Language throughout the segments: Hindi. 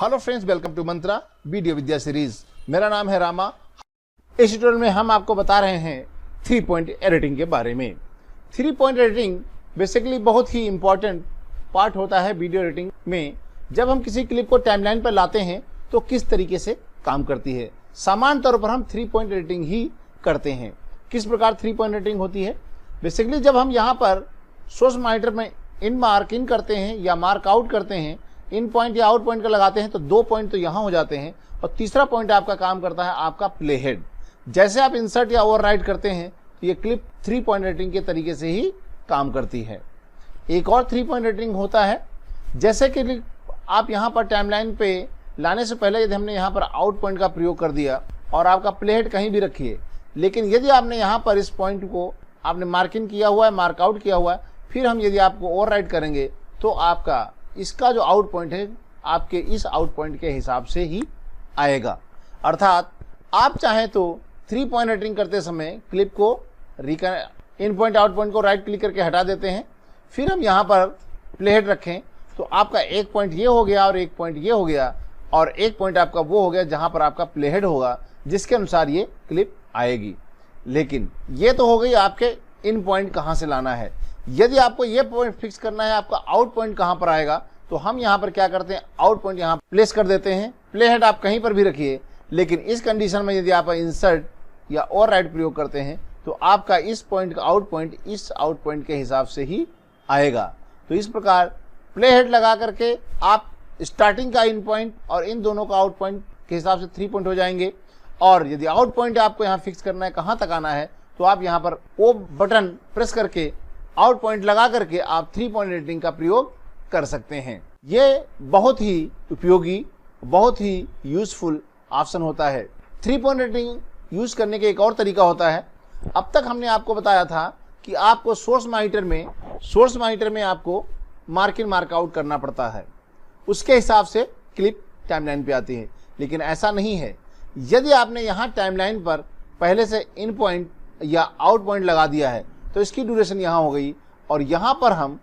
Hello friends, welcome to Mantra video Vidya series. मेरा नाम है रामा। इस ट्यूटोरियल में हम आपको बता रहे हैं 3 पॉइंट एडिटिंग के बारे में। 3 पॉइंट एडिटिंग बेसिकली बहुत ही इंपॉर्टेंट पार्ट होता है वीडियो एडिटिंग में। जब हम किसी क्लिप को टाइमलाइन पर लाते हैं तो किस तरीके से काम करती है। सामान्य तौर पर हम 3 पॉइंट एडिटिंग ही करते हैं। किस प्रकार 3 पॉइंट एडिटिंग होती है? बेसिकली जब हम यहाँ पर सोर्स मॉनिटर में इन मार्क इन करते हैं या मार्क आउट करते हैं, इन पॉइंट या आउट पॉइंट का लगाते हैं तो 2 पॉइंट तो यहाँ हो जाते हैं और तीसरा पॉइंट आपका काम करता है आपका प्ले हेड। जैसे आप इंसर्ट या ओवरराइट करते हैं तो ये क्लिप 3 पॉइंट एडिटिंग के तरीके से ही काम करती है। एक और 3 पॉइंट एडिटिंग होता है, जैसे कि आप यहाँ पर टाइमलाइन पे लाने से पहले यदि हमने यहाँ पर आउट पॉइंट का प्रयोग कर दिया और आपका प्ले हेड कहीं भी रखिए, लेकिन यदि आपने यहाँ पर इस पॉइंट को आपने मार्किंग किया हुआ है, मार्क आउट किया हुआ है, फिर हम यदि आपको ओवरराइट करेंगे तो आपका इसका जो आउट पॉइंट है आपके इस आउट पॉइंट के हिसाब से ही आएगा। अर्थात आप चाहें तो 3 पॉइंट एडिटिंग करते समय क्लिप को इन पॉइंट आउट पॉइंट को राइट क्लिक करके हटा देते हैं, फिर हम यहाँ पर प्ले हेड रखें तो आपका एक पॉइंट ये हो गया और एक पॉइंट ये हो गया और एक पॉइंट आपका वो हो गया जहाँ पर आपका प्ले हेड होगा, जिसके अनुसार ये क्लिप आएगी। लेकिन ये तो हो गई आपके इन पॉइंट कहाँ से लाना है। यदि आपको ये पॉइंट फिक्स करना है आपका आउट पॉइंट कहाँ पर आएगा, तो हम यहाँ पर क्या करते हैं, आउट पॉइंट यहाँ प्लेस कर देते हैं। प्ले हेड आप कहीं पर भी रखिए, लेकिन इस कंडीशन में यदि आप इंसर्ट या ओवरराइट प्रयोग करते हैं तो आपका इस पॉइंट का आउट पॉइंट इस आउट पॉइंट के हिसाब से ही आएगा। तो इस प्रकार प्ले हेड लगा करके आप स्टार्टिंग का इन पॉइंट और इन दोनों का आउट पॉइंट के हिसाब से 3 पॉइंट हो जाएंगे। और यदि आउट पॉइंट आपको यहाँ फिक्स करना है कहाँ तक आना है, तो आप यहाँ पर ओ बटन प्रेस करके आउट पॉइंट लगा करके आप 3 पॉइंट एडिटिंग का प्रयोग कर सकते हैं। ये बहुत ही उपयोगी, बहुत ही यूजफुल ऑप्शन होता है। 3 पॉइंट एडिटिंग यूज करने के एक और तरीका होता है। अब तक हमने आपको बताया था कि आपको सोर्स मॉनिटर में आपको मार्क इन मार्क आउट करना पड़ता है, उसके हिसाब से क्लिप टाइमलाइन पे आती है। लेकिन ऐसा नहीं है। यदि आपने यहाँ टाइमलाइन पर पहले से इन पॉइंट या आउट पॉइंट लगा दिया है तो इसकी ड्यूरेशन यहाँ हो गई, और यहाँ पर हम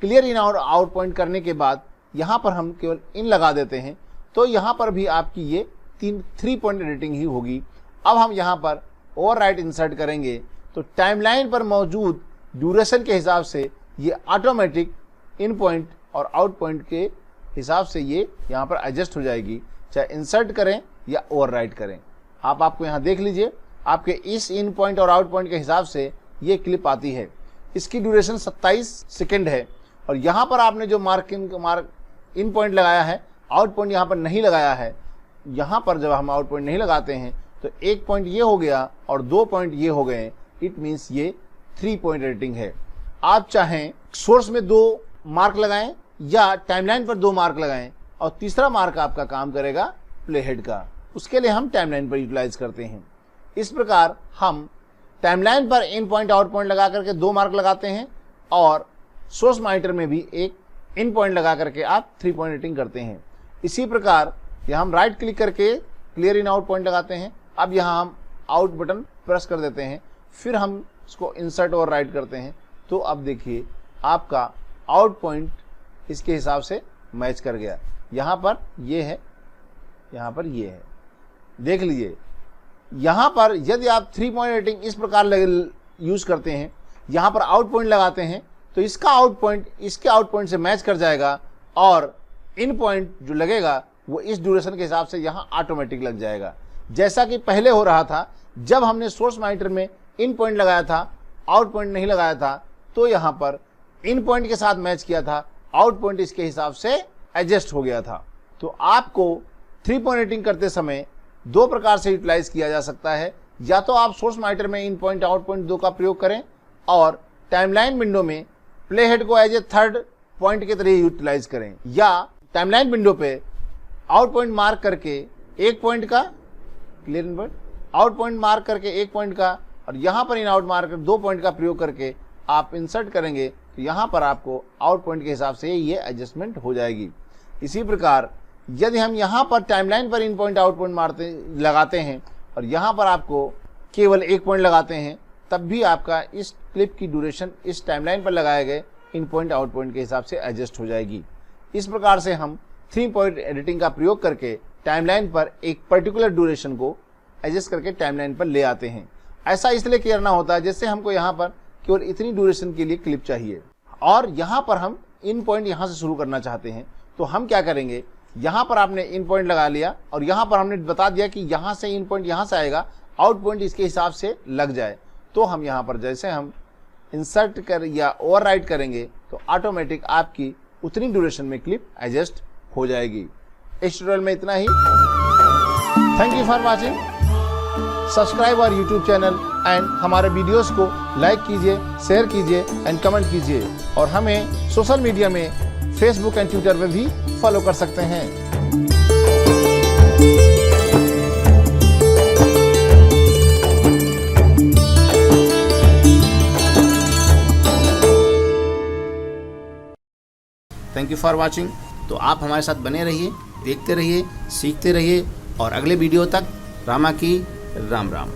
क्लियर इन और आउट पॉइंट करने के बाद यहाँ पर हम केवल इन लगा देते हैं, तो यहाँ पर भी आपकी ये 3 पॉइंट एडिटिंग ही होगी। अब हम यहाँ पर ओवरराइट इंसर्ट करेंगे तो टाइमलाइन पर मौजूद ड्यूरेशन के हिसाब से ये ऑटोमेटिक इन पॉइंट और आउट पॉइंट के हिसाब से ये यहाँ पर एडजस्ट हो जाएगी, चाहे इंसर्ट करें या ओवरराइट करें। आपको यहाँ देख लीजिए, आपके इस इन पॉइंट और आउट पॉइंट के हिसाब से ये क्लिप आती है। इसकी ड्यूरेशन 27 सेकेंड है। और यहाँ पर आपने जो मार्क इन पॉइंट लगाया है, आउट पॉइंट यहाँ पर नहीं लगाया है। यहाँ पर जब हम आउट पॉइंट नहीं लगाते हैं तो एक पॉइंट ये हो गया और 2 पॉइंट ये हो गए। इट मीन्स ये 3 पॉइंट एडिटिंग है। आप चाहें सोर्स में 2 मार्क लगाएं या टाइमलाइन पर 2 मार्क लगाएं और तीसरा मार्क आपका काम करेगा प्ले हेड का। उसके लिए हम टाइमलाइन पर यूटिलाइज करते हैं। इस प्रकार हम टाइमलाइन पर इन पॉइंट आउट पॉइंट लगा करके 2 मार्क लगाते हैं और सोर्स मॉनिटर में भी एक इन पॉइंट लगा करके आप 3 पॉइंट एडिटिंग करते हैं। इसी प्रकार यहाँ हम राइट क्लिक करके क्लियर इन आउट पॉइंट लगाते हैं। अब यहाँ हम आउट बटन प्रेस कर देते हैं, फिर हम इसको इंसर्ट और राइट करते हैं। तो अब देखिए आपका आउट पॉइंट इसके हिसाब से मैच कर गया। यहाँ पर ये है, यहाँ पर ये है। देख लीजिए, यहाँ पर यदि आप 3 पॉइंट एडिटिंग इस प्रकार यूज करते हैं, यहाँ पर आउट पॉइंट लगाते हैं तो इसका आउट पॉइंट इसके आउट पॉइंट से मैच कर जाएगा और इन पॉइंट जो लगेगा वो इस ड्यूरेशन के हिसाब से यहाँ ऑटोमेटिक लग जाएगा। जैसा कि पहले हो रहा था, जब हमने सोर्स मॉनिटर में इन पॉइंट लगाया था, आउट पॉइंट नहीं लगाया था, तो यहाँ पर इन पॉइंट के साथ मैच किया था, आउट पॉइंट इसके हिसाब से एडजस्ट हो गया था। तो आपको 3 पॉइंट एडिटिंग करते समय 2 प्रकार से यूटिलाइज किया जा सकता है। या तो आप सोर्स मॉनिटर में इन पॉइंट आउट पॉइंट 2 का प्रयोग करें और टाइमलाइन विंडो में प्ले हेड को एज ए 3rd पॉइंट के तरह यूटिलाइज करें, या टाइमलाइन विंडो पे आउट पॉइंट मार्क करके एक पॉइंट का clear in point, out point mark करके एक पॉइंट का और यहाँ पर इन आउट मार्क 2 पॉइंट का प्रयोग करके आप इंसर्ट करेंगे तो यहाँ पर आपको आउट पॉइंट के हिसाब से ये एडजस्टमेंट हो जाएगी। इसी प्रकार यदि हम यहाँ पर टाइमलाइन पर इन पॉइंट आउट पॉइंट लगाते हैं और यहाँ पर आपको केवल एक पॉइंट लगाते हैं, तब भी आपका इस क्लिप की ड्यूरेशन इस टाइमलाइन पर लगाए गए इन पॉइंट आउट पॉइंट के हिसाब से एडजस्ट हो जाएगी। इस प्रकार से हम 3 पॉइंट एडिटिंग का प्रयोग करके टाइमलाइन पर एक पर्टिकुलर ड्यूरेशन को एडजस्ट करके टाइमलाइन पर ले आते हैं। ऐसा इसलिए करना होता है जैसे हमको यहाँ पर केवल इतनी ड्यूरेशन के लिए क्लिप चाहिए और यहाँ पर हम इन पॉइंट यहाँ से शुरू करना चाहते हैं। तो हम क्या करेंगे, यहाँ पर आपने इन पॉइंट लगा लिया और यहाँ पर हमने बता दिया कि यहाँ से इन पॉइंट यहाँ से आएगा, आउट पॉइंट इसके हिसाब से लग जाए। तो हम यहाँ पर जैसे हम इंसर्ट कर या ओवरराइट करेंगे तो ऑटोमेटिक आपकी उतनी ड्यूरेशन में क्लिप एडजस्ट हो जाएगी। इस ट्यूटोरियल में इतना ही। Thank you for watching. Subscribe our YouTube channel and हमारे वीडियोस को लाइक कीजिए, शेयर कीजिए एंड कमेंट कीजिए और हमें सोशल मीडिया में फेसबुक एंड ट्विटर पे भी फॉलो कर सकते हैं। Thank you for watching. तो आप हमारे साथ बने रहिए, देखते रहिए, सीखते रहिए और अगले वीडियो तक रामा की राम राम।